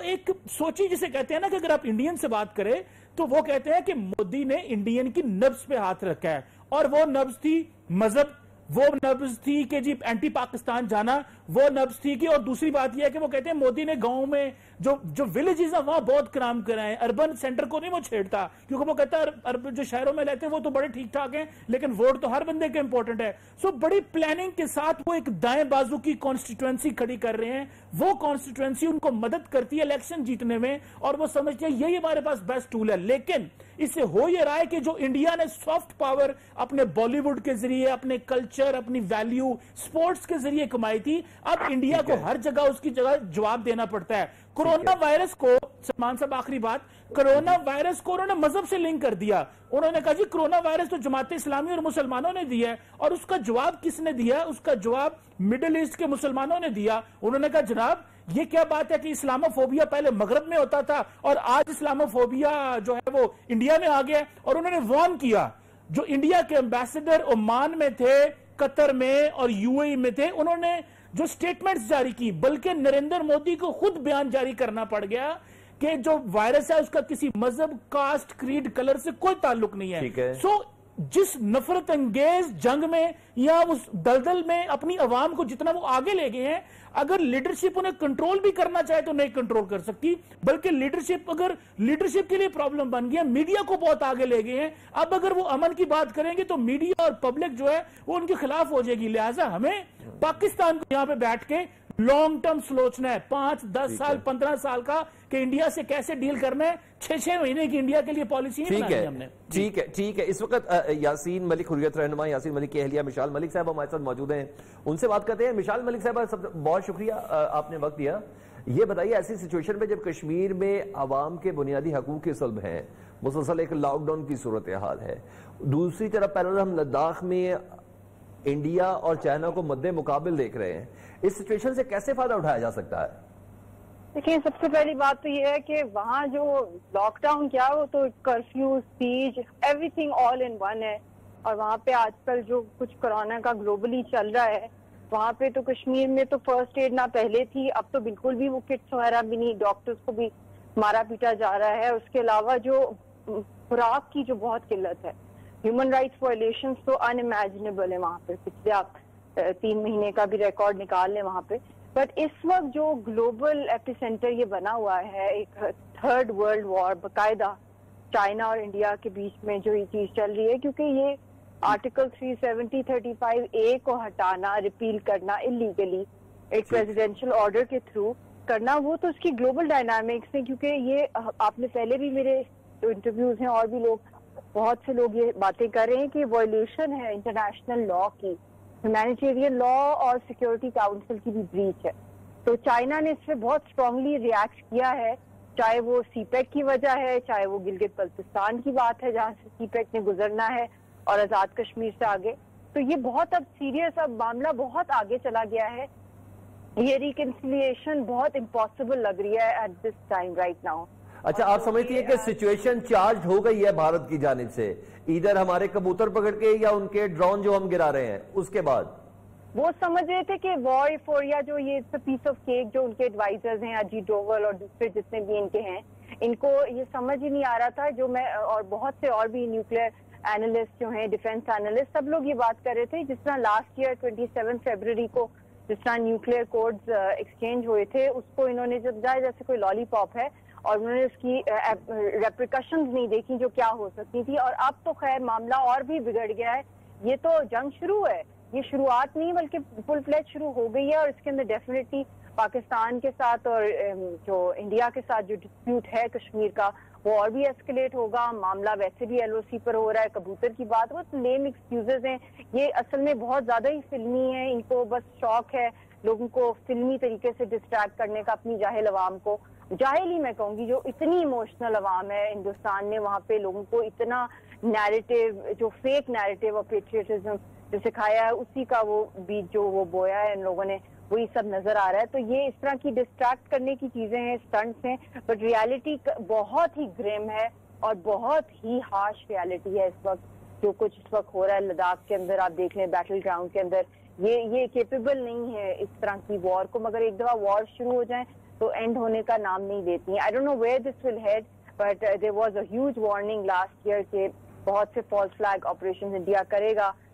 ایک سوچی جسے کہتے ہیں نا کہ اگر آپ انڈین سے بات کریں تو وہ کہتے ہیں کہ مودی نے انڈین کی نبض پہ ہاتھ رکھا ہے، اور وہ نبض تھی مذہب، وہ نبض تھی کہ جی اینٹی پاکستان جانا وہ نبض تھی کہ, اور دوسری بات یہ ہے کہ وہ کہتے ہیں مودی نے گاؤں میں جو ولیجز ہیں وہاں بہت کام کرائے ہیں, اربن سینٹر کو نہیں وہ چھیڑتا, کیونکہ وہ کہتا ہے جو شہروں میں رہتے ہیں وہ تو بڑے ٹھیک ٹھاک ہیں لیکن ووٹ تو ہر بندے کے امپورٹنٹ ہے. سو بڑی پلاننگ کے ساتھ وہ ایک دائیں بازو کی کانسٹیٹوئنسی کھڑی کر رہے ہیں, وہ کانسٹیٹوئنسی ان کو مدد کرتی ہے الیکشن جیتنے میں, اور وہ سمجھتے ہیں یہی ہمارے پاس بیسٹ ٹول ہے. لیکن اس سے ہو یہ رہا ہے کہ جو انڈیا نے سافٹ پاور اپنے بالی ووڈ کے ذریعے, اپنے کلچر, اپنی ویلیو, سپورٹس کے ذریعے کمائی تھی, اب انڈیا کو ہر جگہ اس کی جگہ جواب دینا پڑتا ہے. کرونا وائرس کو, سلمان صاحب آخری بات, کرونا وائرس کو انہوں نے مذہب سے لنک کر دیا. انہوں نے کہا جی کرونا وائرس تو جماعت اسلامی اور مسلمانوں نے دیا ہے, اور اس کا جواب کس نے دیا؟ اس کا جواب مڈل ایسٹ کے مسلمانوں نے دیا. انہوں نے کہا جناب یہ کیا بات ہے کہ اسلاموفوبیا پہلے مغرب میں ہوتا تھا اور آج اسلاموفوبیا جو ہے وہ انڈیا میں آ گیا. اور انہوں نے وارن کیا, جو انڈیا کے امبیسڈر عمان میں تھے, قطر میں اور یو اے ای میں تھے, انہوں نے جو سٹیٹمنٹس جاری کی, بلکہ نریندر مودی کو خود بیان جاری کرنا پڑ گیا کہ جو وائرس ہے اس کا کسی مذہب, کاسٹ, کریڈ, کلر سے کوئی تعلق نہیں ہے. سو جس نفرت انگیز جنگ میں یا اس دلدل میں اپنی عوام کو جتنا وہ آگے لے گئے ہیں, اگر لیڈرشپ انہیں کنٹرول بھی کرنا چاہے تو نہیں کنٹرول کر سکتی, بلکہ لیڈرشپ اگر لیڈرشپ کے لیے پرابلم بن گیا, میڈیا کو بہت آگے لے گئے ہیں. اب اگر وہ امن کی بات کریں گے تو میڈیا اور پبلک جو ہے وہ ان کے خلاف ہو جائے گی. لہٰذا ہمیں پاکستان کو یہاں پہ بیٹھ کے لانگ ٹرم سوچنا ہے, 5, 10 سال, 15 سال کا, کہ انڈیا سے کیسے ڈیل کرنا ہے. 6 مہینے کی انڈیا کے لیے پالیسی نہیں بنانی ہم نے. ٹھیک ہے. اس وقت یاسین ملک, حریت رہنما یاسین ملک کی اہلیہ مشال ملک صاحب ہمارے ساتھ موجود ہیں, ان سے بات کرتے ہیں. مشال ملک صاحب بہت شکریہ آپ نے وقت دیا. یہ بتائیے ایسی سچویشن میں جب کشمیر میں عوام کے بنیادی حقوق کی سلب ہیں, مسلسل ایک لاک ڈاؤن کی صورتحال ہے, دوسری طرف پیرل ہم لداخ میں انڈیا اور چائنا کو مد مقابل دیکھ رہے ہیں, اس سچویشن سے کیسے فائدہ اٹھایا جا سکتا ہے؟ دیکھیں, سب سے پہلی بات تو یہ ہے کہ وہاں جو لاک ڈاؤن کیا وہ تو curfew, siege, everything all in one ہے. اور وہاں پہ آج کل جو کچھ کورونا کا گلوبلی چل رہا ہے, وہاں پہ تو کشمیر میں تو فرسٹ ایڈ نہ پہلے تھی, اب تو بالکل بھی وہ کٹس وغیرہ بھی نہیں, ڈاکٹرز کو بھی مارا پیٹا جا رہا ہے. اس کے علاوہ جو خوراک کی جو بہت قلت ہے, ہیومن رائٹس وائلیشنز تو ان امیجنیبل ہے وہاں پہ. پچھلے آپ 3 مہینے کا بھی ریکارڈ نکال لیں وہاں پہ. بٹ اس وقت جو گلوبل ایپی سینٹر یہ بنا ہوا ہے, ایک 3rd ورلڈ وار باقاعدہ چائنا اور انڈیا کے بیچ میں جو یہ چیز چل رہی ہے, کیونکہ یہ آرٹیکل 370 35A کو ہٹانا, ریپیل کرنا اللیگلی ایک پریزیڈینشل آرڈر کے تھرو کرنا, وہ تو اس کی گلوبل ڈائنامکس ہیں. کیونکہ یہ آپ نے پہلے بھی میرے جو انٹرویوز ہیں اور بھی لوگ, بہت سے لوگ یہ باتیں کر رہے ہیں کہ وائلیشن ہے انٹرنیشنل لا کی, ہیومینیٹیرین لا اور سیکیورٹی کاؤنسل کی بھی بریچ ہے. تو چائنا نے اس پہ بہت اسٹرانگلی ریئیکٹ کیا ہے, چاہے وہ سی پیک کی وجہ ہے, چاہے وہ گلگت بلتستان کی بات ہے جہاں سے سی پیک نے گزرنا ہے اور آزاد کشمیر سے آگے. تو یہ بہت اب سیریس, اب معاملہ بہت آگے چلا گیا ہے. یہ ریکنسیلیشن بہت امپاسبل لگ رہی ہے at this time right now. اچھا, آپ سمجھتی ہیں کہ سچویشن چارج ہو گئی ہے بھارت کی جانب سے, ادھر ہمارے کبوتر پکڑ کے یا ان کے ڈرون جو ہم گرا رہے ہیں اس کے بعد وہ سمجھ رہے تھے کہ وار ایفوریا جو یہ پیس آف کیک, جو ان کے ایڈوائزرز ہیں اجیت ڈوول اور دوسرے جتنے بھی ان کے ہیں, ان کو یہ سمجھ ہی نہیں آ رہا تھا. جو میں اور بہت سے اور بھی نیوکلیئر اینالسٹ جو ہیں, ڈیفینس اینالسٹ, سب لوگ یہ بات کر رہے تھے. جس طرح لاسٹ ایئر 27 فیبروری کو جس طرح نیوکلیئر کوڈز ایکسچینج ہوئے تھے, اس کو انہوں نے جیسے کوئی لالی پاپ ہے, اور انہوں نے اس کی ریپریکشنز نہیں دیکھی جو کیا ہو سکتی تھی. اور اب تو خیر معاملہ اور بھی بگڑ گیا ہے. یہ تو جنگ شروع ہے, یہ شروعات نہیں بلکہ فل فلیج شروع ہو گئی ہے. اور اس کے اندر ڈیفینیٹلی پاکستان کے ساتھ اور جو انڈیا کے ساتھ جو ڈسپیوٹ ہے کشمیر کا, وہ اور بھی ایسکلیٹ ہوگا. معاملہ ویسے بھی ایل او سی پر ہو رہا ہے. کبوتر کی بات, وہ لیم ایکسکیوزز ہیں, یہ اصل میں بہت زیادہ ہی فلمی ہیں. ان کو بس شوق ہے لوگوں کو فلمی طریقے سے ڈسٹریکٹ کرنے کا, اپنی جاہل عوام کو. جاہل ہی میں کہوں گی, جو اتنی ایموشنل عوام ہے ہندوستان نے, وہاں پہ لوگوں کو اتنا نیریٹو, جو فیک نیریٹو اور پیٹریٹزم جو سکھایا ہے, اسی کا وہ بیج جو وہ بویا ہے ان لوگوں نے, وہی سب نظر آ رہا ہے. تو یہ اس طرح کی ڈسٹریکٹ کرنے کی چیزیں ہیں, سٹنٹس ہیں, بٹ ریالٹی بہت ہی گریم ہے اور بہت ہی ہارش ریالٹی ہے اس وقت. جو کچھ اس وقت ہو رہا ہے لداخ کے اندر, آپ دیکھ لیں بیٹل گراؤنڈ کے اندر, یہ کیپیبل نہیں ہے اس طرح کی وار کو. مگر ایک دفعہ وار شروع ہو جائیں تو اینڈ ہونے کا نام نہیں دیتی ہیں. I don't know where this will head, but there was a huge warning last year کہ بہت سے فالس فلیگ آپریشن انڈیا کرے گا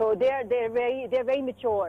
so they're very mature।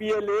PLA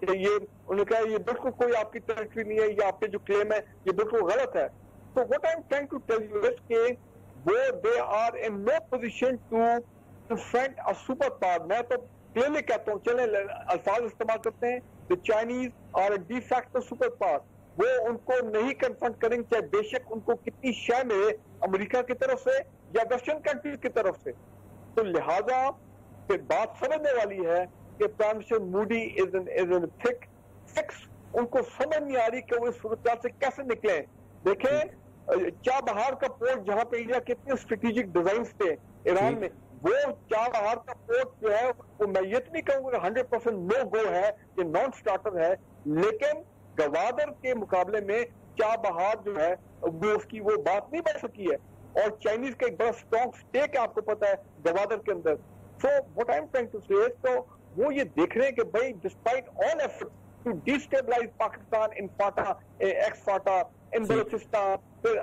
کہ یہ انہوں نے کہا یہ بالکل کوئی آپ کی ٹیریٹری نہیں ہے, یہ آپ کے جو کلیم ہے یہ بالکل غلط ہے. تو what I'm trying to tell you is کہ وہ they are in no position to confront a super power. میں تو کلیئرلی کہتا ہوں, چلیں الفاظ استعمال کرتے ہیں, the Chinese are a de facto super power. وہ ان کو نہیں کنفرنٹ کریں چاہے بے شک ان کو کتنی شے ملے امریکہ کی طرف سے یا ویسٹرن کنٹریز کی طرف سے. تو لہذا پھر بات سمجھنے والی ہے کہ پرائم منسٹر مودی از ان تھک فکس. ان کو سمجھ نہیں آ رہی کہ وہ اس صورتحال سے کیسے نکلیں. دیکھیں چاہ بہار کا پورٹ جہاں پہ انڈیا کے اتنے اسٹریٹجک ڈیزائنز تھے ایران میں, وہ چاہ بہار کا پورٹ جو ہے وہ میں یہ تو نہیں کہوں گا 100% نو گو ہے, یہ نان سٹارٹر ہے, لیکن گوادر کے مقابلے میں چاہ بہار جو ہے وہ اس کی وہ بات نہیں بن سکی ہے. اور چائنیز کا ایک بڑا اسٹرانگ اسٹیک ہے آپ کو پتا ہے گوادر کے اندر. So what I am trying to say تو وہ یہ دیکھ رہے ہیں کہ بھائی despite all effort to destabilize Pakistan in FATA ex FATA in Balochistan پھر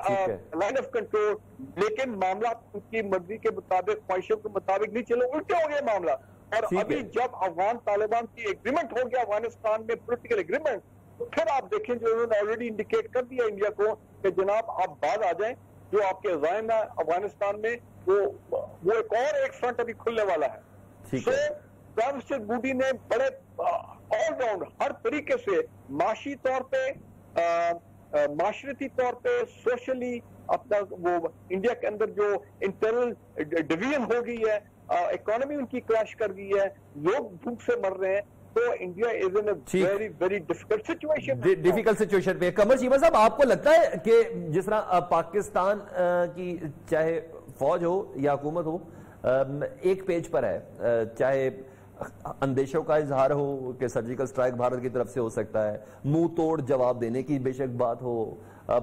لائن آف کنٹرول, لیکن معاملات ان کی مرضی کے مطابق خواہشوں کے مطابق نہیں چلے, الٹے ہو گئے معاملہ. اور ابھی جب افغان طالبان کی ایگریمنٹ ہو گیا افغانستان میں پولیٹیکل ایگریمنٹ, تو پھر آپ دیکھیں جو انہوں نے آلریڈی انڈیکیٹ کر دیا انڈیا کو کہ جناب آپ بعد آ جائیں, جو آپ کے عزائم ہے افغانستان میں وہ ایک اور ایک فرنٹ ابھی کھلنے والا ہے. سو پرائم منسٹر مودی نے بڑے آل راؤنڈ ہر طریقے سے معاشی طور پہ معاشرتی طور پہ سوشلی اپنا وہ انڈیا کے اندر جو انٹرنل ڈویژن ہو گئی ہے, اکانومی ان کی کریش کر گئی ہے, لوگ بھوک سے مر رہے ہیں, تو India is in very very difficult situation پہ. قمر شیما صاحب, آپ کو لگتا ہے کہ جس طرح پاکستان کی چاہے فوج ہو یا حکومت ہو ایک پیج پر ہے, چاہے اندیشوں کا اظہار ہو کہ سرجیکل سٹرائک بھارت کی طرف سے ہو سکتا ہے, منہ توڑ جواب دینے کی بے شک بات ہو,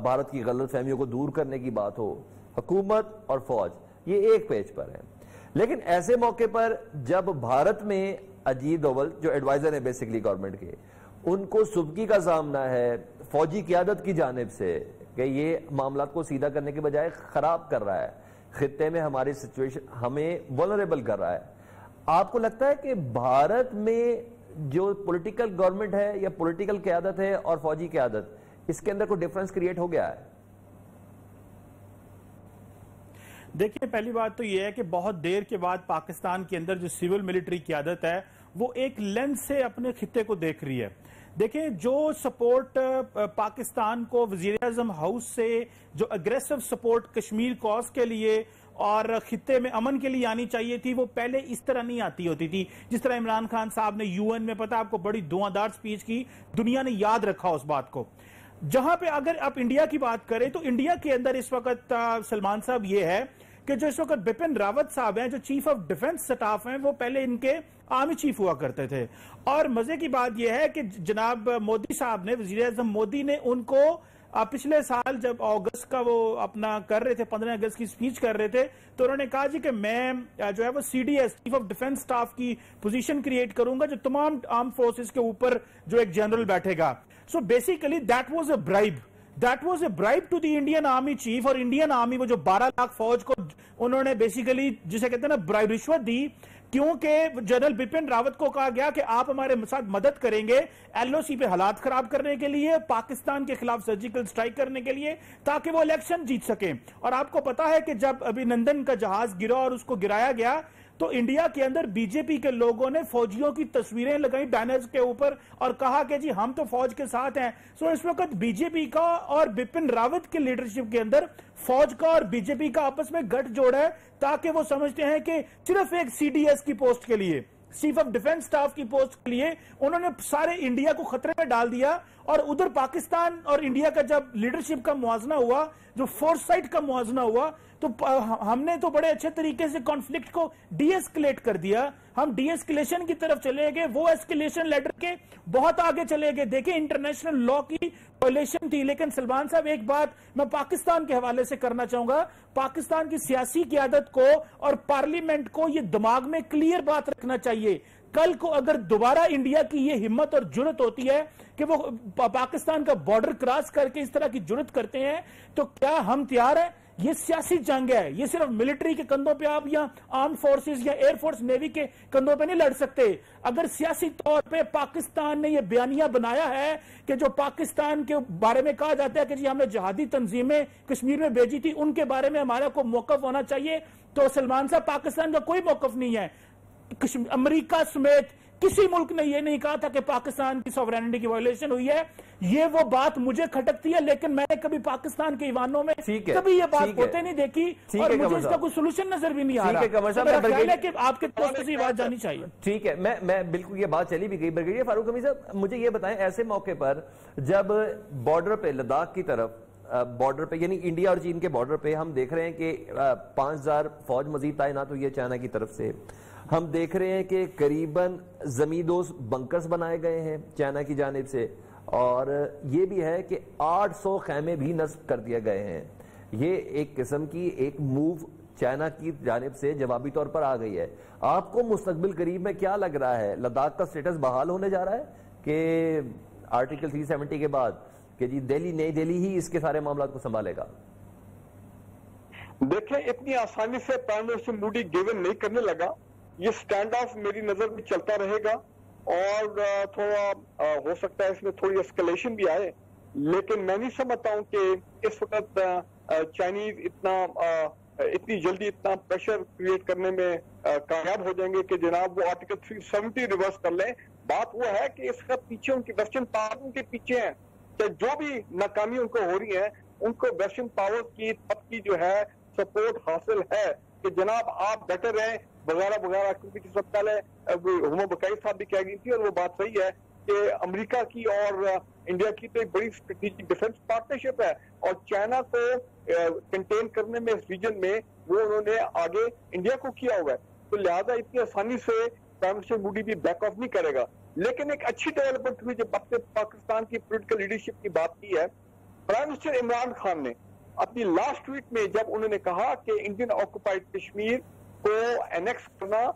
بھارت کی غلط فہمیوں کو دور کرنے کی بات ہو, حکومت اور فوج یہ ایک پیج پر ہے. لیکن ایسے موقع پر جب بھارت میں اجیت ڈوبھل جو ایڈوائزر ہیں بیسکلی گورنمنٹ کے, ان کو سبکی کا سامنا ہے فوجی قیادت کی جانب سے کہ یہ معاملات کو سیدھا کرنے کے بجائے خراب کر رہا ہے, خطے میں ہماری سچویشن ہمیں ولنریبل کر رہا ہے. آپ کو لگتا ہے کہ بھارت میں جو پولیٹیکل گورنمنٹ ہے یا پولیٹیکل قیادت ہے اور فوجی قیادت, اس کے اندر کوئی ڈیفرنس کریٹ ہو گیا ہے؟ دیکھیں, پہلی بات تو یہ ہے کہ بہت دیر کے بعد پاکستان کے اندر جو سول ملٹری قیادت ہے وہ ایک لینس سے اپنے خطے کو دیکھ رہی ہے. دیکھیں, جو سپورٹ پاکستان کو وزیر اعظم ہاؤس سے جو اگریسو سپورٹ کشمیر کاز کے لیے اور خطے میں امن کے لیے آنی چاہیے تھی, وہ پہلے اس طرح نہیں آتی ہوتی تھی. جس طرح عمران خان صاحب نے یو این میں پتہ آپ کو بڑی دھواں دار سپیچ کی, دنیا نے یاد رکھا اس بات کو. جہاں پہ اگر آپ انڈیا کی بات کریں تو انڈیا کے اندر اس وقت سلمان صاحب یہ ہے کہ جو اس وقت بپن راوت صاحب ہیں جو چیف آف ڈیفنس سٹاف ہیں, وہ پہلے ان کے آرمی چیف ہوا کرتے تھے. اور مزے کی بات یہ ہے کہ جناب مودی صاحب نے, وزیر اعظم مودی نے ان کو پچھلے سال جب اگست کا وہ اپنا کر رہے تھے 15 اگست کی سپیچ کر رہے تھے, تو انہوں نے کہا جی کہ میں جو ہے وہ C D S chief of defence staff کی پوزیشن کریٹ کروں گا جو تمام آرم فورسز کے اوپر جو ایک جنرل بیٹھے گا. So basically that was a bribe to the Indian army chief. اور انڈین آرمی وہ جو 12 لاکھ فوج کو انہوں نے بیسیکلی جسے کہتے ہیں نا برائب رشوت دی, کیونکہ جنرل بپن راوت کو کہا گیا کہ آپ ہمارے ساتھ مدد کریں گے ایل او سی پہ حالات خراب کرنے کے لیے, پاکستان کے خلاف سرجیکل سٹرائک کرنے کے لیے, تاکہ وہ الیکشن جیت سکیں. اور آپ کو پتا ہے کہ جب ابھی نندن کا جہاز گرا اور اس کو گرایا گیا تو انڈیا کے اندر بی جے پی کے لوگوں نے فوجیوں کی تصویریں لگائیں بینرز کے اوپر اور کہا کہ جی ہم تو فوج کے ساتھ ہیں. سو اس وقت بی جے پی کا اور بپن راوت کے لیڈرشپ کے اندر فوج کا اور بی جے پی کا آپس میں گٹھ جوڑ ہے, تاکہ وہ سمجھتے ہیں کہ صرف ایک سی ڈی ایس کی پوسٹ کے لیے, چیف آف ڈیفنس سٹاف کی پوسٹ کے لیے انہوں نے سارے انڈیا کو خطرے میں ڈال دیا. اور ادھر پاکستان اور انڈیا کا جب لیڈرشپ کا موازنہ ہوا, جو فورس سائٹ کا موازنہ ہوا, تو ہم نے تو بڑے اچھے طریقے سے کانفلکٹ کو ڈی ایسکلیٹ کر دیا. ہم ڈی ایسکلیشن کی طرف چلے گئے, وہ ایسکلیشن لیڈر کے بہت آگے چلے گئے. دیکھیں انٹرنیشنل لا کی وائلیشن تھی, لیکن سلمان صاحب ایک بات میں پاکستان کے حوالے سے کرنا چاہوں گا. پاکستان کی سیاسی قیادت کو اور پارلیمنٹ کو یہ دماغ میں کلیئر بات رکھنا چاہیے کل کو اگر دوبارہ انڈیا کی یہ ہمت اور جرت ہوتی ہے کہ وہ پاکستان کا بارڈر کراس کر کے اس طرح کی جرت کرتے ہیں تو کیا ہم تیار ہیں؟ یہ سیاسی جنگ ہے، یہ صرف ملٹری کے کندھوں پہ آپ یا آرم فورسز یا ایئر فورس نیوی کے کندھوں پہ نہیں لڑ سکتے۔ اگر سیاسی طور پہ پاکستان نے یہ بیانیہ بنایا ہے کہ جو پاکستان کے بارے میں کہا جاتا ہے کہ جی ہم نے جہادی تنظیمیں کشمیر میں بھیجی تھی، ان کے بارے میں ہمارا کوئی موقف ہونا چاہیے، تو سلمان صاحب پاکستان کا کوئی موقف نہیں ہے۔ امریکہ سمیت کسی ملک نے یہ نہیں کہا تھا کہ پاکستان کی سوورینٹی کی وائلیشن ہوئی ہے۔ یہ وہ بات مجھے کھٹکتی ہے، لیکن میں نے کبھی پاکستان کے ایوانوں میں کبھی یہ بات ہوتے نہیں دیکھی اور مجھے اس کا کوئی سلوشن نظر بھی نہیں آ رہا۔ میرا خیال ہے کہ آپ کے دوست سے یہ بات جانی چاہیے۔ ٹھیک ہے، میں بالکل یہ بات چلی بھی گئی۔ بریگیڈیئر فاروق حمید صاحب مجھے یہ بتائیں، ایسے موقع پر جب بارڈر پہ لداخ کی طرف بارڈر پہ یعنی انڈیا اور چین کے بارڈر پہ ہم دیکھ رہے ہیں کہ 5000 فوج مزید تعینات ہوئی ہے چائنا کی طرف سے، ہم دیکھ رہے ہیں کہ قریباً زمیندوز بنکرز بنائے گئے ہیں چائنا کی جانب سے، اور یہ بھی ہے کہ 800 خیمے بھی نصب کر دیے گئے ہیں۔ یہ ایک قسم کی ایک موو چائنا کی جانب سے جوابی طور پر آ گئی ہے۔ آپ کو مستقبل قریب میں کیا لگ رہا ہے، لداخ کا سٹیٹس بحال ہونے جا رہا ہے کہ آرٹیکل 370 کے بعد کہ جی دہلی نئی دہلی ہی اس کے سارے معاملات کو سنبھالے گا؟ دیکھیں اتنی آسانی سے پرائم منسٹر مودی گیون نہیں کرنے لگا، یہ سٹینڈ آف میری نظر میں چلتا رہے گا اور تھوڑا ہو سکتا ہے اس میں تھوڑی اسکلیشن بھی آئے، لیکن میں نہیں سمجھتا ہوں کہ اس وقت چائنیز اتنی جلدی اتنا پریشر کریٹ کرنے میں کامیاب ہو جائیں گے کہ جناب وہ آرٹیکل 370 ریورس کر لیں۔ بات وہ ہے کہ اس کا پیچھے ان کی ویسٹرن پاور کے پیچھے ہیں، کہ جو بھی ناکامی ان کو ہو رہی ہے ان کو ویسٹرن پاور کی طرف کی جو ہے سپورٹ حاصل ہے کہ جناب آپ بیٹر رہیں وغیرہ وغیرہ، کیونکہ جس وقت پہلے ہما بکائی صاحب بھی کہہ گئی تھی اور وہ بات صحیح ہے کہ امریکہ کی اور انڈیا کی تو ایک بڑی اسٹریٹجک ڈیفنس پارٹنرشپ ہے، اور چائنا کو کنٹین کرنے میں اس ریجن میں وہ انہوں نے آگے انڈیا کو کیا ہوا ہے، تو لہٰذا اتنی آسانی سے پرائم منسٹر مودی بھی بیک آف نہیں کرے گا۔ لیکن ایک اچھی ڈیولپمنٹ ہوئی جب پاکستان کی پولیٹیکل لیڈرشپ کی بات کی ہے، پرائم منسٹر عمران خان نے اپنی لاسٹ ٹویٹ میں جب انہوں نے کہا کہ انڈین آکوپائڈ کشمیر کو اینیکس کرنا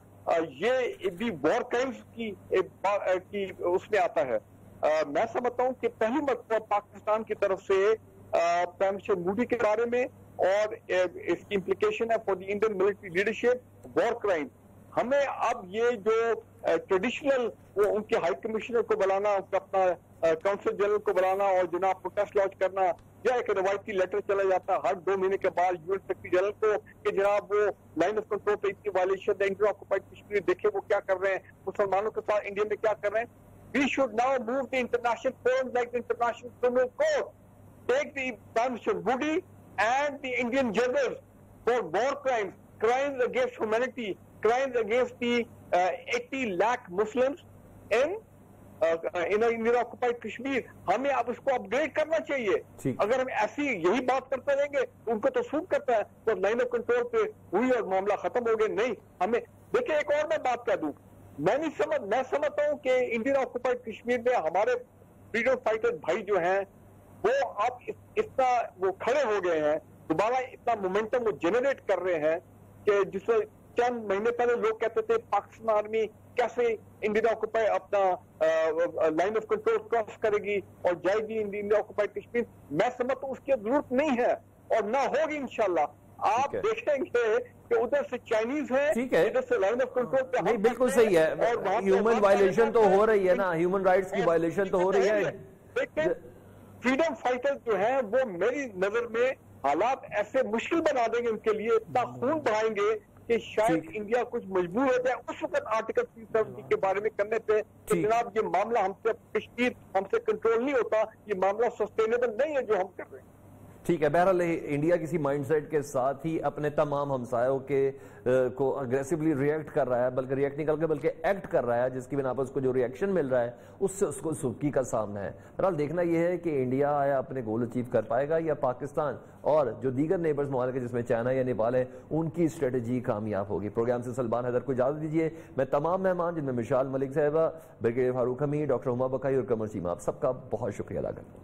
یہ بھی وار کرائمز کی اس میں آتا ہے، میں سمجھتا ہوں کہ پہلی مرتبہ پاکستان کی طرف سے پرائم منسٹر مودی کے بارے میں اور اس کی امپلیکیشن ہے for the Indian military leadership war crime, ہمیں اب یہ جو ٹریڈیشنل وہ ان کے ہائی کمشنر کو بلانا، اپنا کونسل جنرل کو بلانا اور جناب پروٹیسٹ لانچ کرنا، یا ایک روایتی لیٹر چلا جاتا ہر 2 مہینے کے بعد یو این سیکرٹری جنرل کو کہ جناب وہ لائن آف کنٹرول پہ اتنی وائلیشن ہے، انڈین آکوپائڈ کشمیر دیکھیں وہ کیا کر رہے ہیں، مسلمانوں کے ساتھ انڈیا میں کیا کر رہے ہیں۔ We should now move the international forum like the international criminal court, take the prime minister Modi and the Indian generals for war crimes, crimes against humanity, crimes against the 80 lakh Muslims in Indian occupied Kashmir، ہمیں اب اس کو اپ grade کرنا چاہیے۔ اگر ہم ایسی یہی بات کرتے رہیں گے ان کو تو سوٹ کرتا ہے تو لائن آف کنٹرول پہ ہوئی اور معاملہ ختم ہو گئے، نہیں ہمیں دیکھیں۔ ایک اور میں بات کہہ دوں، میں سمجھتا ہوں کہ انڈین آکوپائڈ کشمیر میں ہمارے فریڈم فائٹر بھائی جو ہیں وہ اب اتنا وہ کھڑے ہو گئے ہیں، دوبارہ اتنا مومنٹم وہ جنریٹ کر رہے ہیں کہ جس میں چند مہینے پہلے لوگ کہتے تھے پاکستان آرمی کیسے انڈین آکوپائی اپنا لائن آف کنٹرول کراس کرے گی اور جائے گی انڈین آکوپائڈ کشمیر، میں سمجھتا ہوں اس کی ضرورت نہیں ہے اور نہ ہوگی انشاءاللہ۔ آپ دیکھیں گے کہ ادھر سے چائنیز ہے، ادھر سے لائن آف کنٹرول پہ نہیں، بالکل صحیح ہے، ہیومن وائلیشن تو ہو رہی ہے نا، ہیومن رائٹس کی وائلیشن تو ہو رہی ہے۔ لیکن فریڈم فائٹر جو ہیں وہ میری نظر میں حالات ایسے مشکل بنا دیں گے ان کے لیے، اتنا خون بہائیں گے کہ شاید انڈیا کچھ مجبور ہو جائے اس وقت آرٹیکل 370 کے بارے میں کرنے پہ کہ جناب یہ معاملہ ہم سے کشمیر ہم سے کنٹرول نہیں ہوتا، یہ معاملہ سسٹینیبل نہیں ہے جو ہم کر رہے ہیں۔ ٹھیک ہے، بہرحال انڈیا کسی مائنڈ سیٹ کے ساتھ ہی اپنے تمام ہمسایوں کے کو اگریسولی ریئیکٹ کر رہا ہے، بلکہ ریئیکٹ نہیں کر کے بلکہ ایکٹ کر رہا ہے، جس کی بنا پر اس کو جو ریئیکشن مل رہا ہے اس سے اس کو سبکی کا سامنا ہے۔ بہرحال دیکھنا یہ ہے کہ انڈیا آیا اپنے گول اچیو کر پائے گا یا پاکستان اور جو دیگر نیبرز ممالک جس میں چائنا یا نیپال ہے ان کی اسٹریٹجی کامیاب ہوگی۔ پروگرام سے سلمان حیدر کو اجازت دیجیے، میں تمام مہمان جن میں مشال ملک صاحبہ، بریگیڈیئر فاروق حمید، ڈاکٹر ہما بکائی اور قمر چیمہ، آپ سب کا بہت شکریہ ادا کرتا ہوں۔